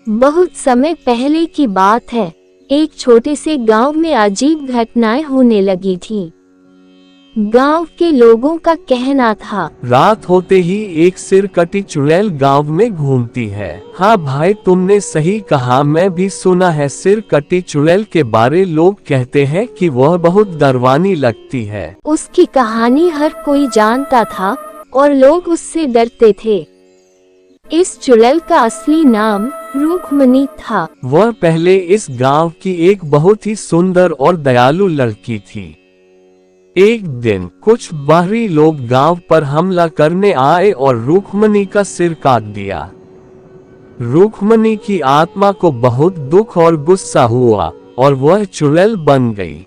बहुत समय पहले की बात है। एक छोटे से गांव में अजीब घटनाएं होने लगी थी। गांव के लोगों का कहना था, रात होते ही एक सिर कटी चुड़ैल गांव में घूमती है। हाँ भाई, तुमने सही कहा, मैं भी सुना है सिर कटी चुड़ैल के बारे। लोग कहते हैं कि वह बहुत डरवानी लगती है। उसकी कहानी हर कोई जानता था और लोग उससे डरते थे। इस चुड़ैल का असली नाम रुक्मणी था। वह पहले इस गांव की एक बहुत ही सुंदर और दयालु लड़की थी। एक दिन कुछ बाहरी लोग गांव पर हमला करने आए और रुक्मणी का सिर काट दिया। रुक्मणी की आत्मा को बहुत दुख और गुस्सा हुआ और वह चुड़ैल बन गई।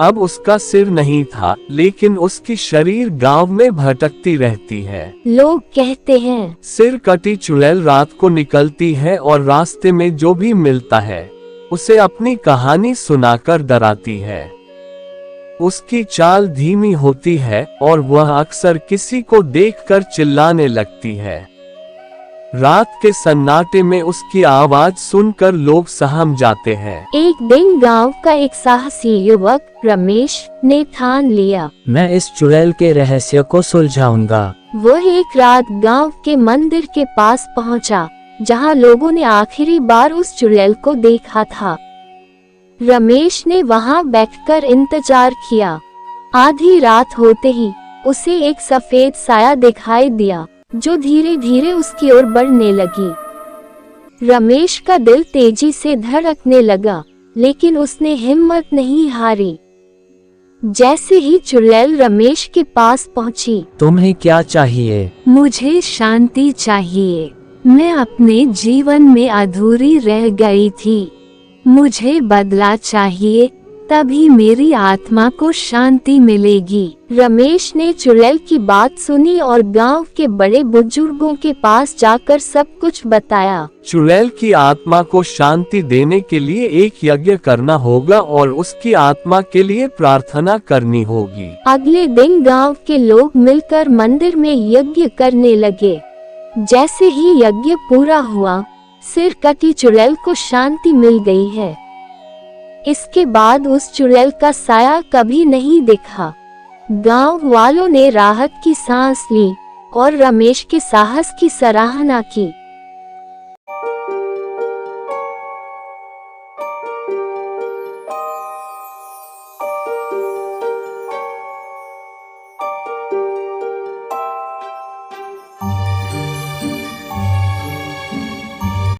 अब उसका सिर नहीं था, लेकिन उसकी शरीर गांव में भटकती रहती है। लोग कहते हैं, सिर कटी चुड़ैल रात को निकलती है और रास्ते में जो भी मिलता है उसे अपनी कहानी सुनाकर डराती है। उसकी चाल धीमी होती है और वह अक्सर किसी को देखकर चिल्लाने लगती है। रात के सन्नाटे में उसकी आवाज सुनकर लोग सहम जाते हैं। एक दिन गांव का एक साहसी युवक रमेश ने ठान लिया, मैं इस चुड़ैल के रहस्य को सुलझाऊंगा। वह एक रात गांव के मंदिर के पास पहुंचा, जहां लोगों ने आखिरी बार उस चुड़ैल को देखा था। रमेश ने वहां बैठकर इंतजार किया। आधी रात होते ही उसे एक सफेद साया दिखाई दिया, जो धीरे धीरे उसकी ओर बढ़ने लगी। रमेश का दिल तेजी से धड़कने लगा, लेकिन उसने हिम्मत नहीं हारी। जैसे ही चुड़ैल रमेश के पास पहुंची, तुम्हें क्या चाहिए? मुझे शांति चाहिए। मैं अपने जीवन में अधूरी रह गई थी। मुझे बदला चाहिए, तभी मेरी आत्मा को शांति मिलेगी। रमेश ने चुड़ैल की बात सुनी और गांव के बड़े बुजुर्गों के पास जाकर सब कुछ बताया। चुड़ैल की आत्मा को शांति देने के लिए एक यज्ञ करना होगा और उसकी आत्मा के लिए प्रार्थना करनी होगी। अगले दिन गांव के लोग मिलकर मंदिर में यज्ञ करने लगे। जैसे ही यज्ञ पूरा हुआ, सिर कटी चुड़ैल को शांति मिल गई है। इसके बाद उस चुड़ैल का साया कभी नहीं दिखा। गांव वालों ने राहत की सांस ली और रमेश के साहस की सराहना की।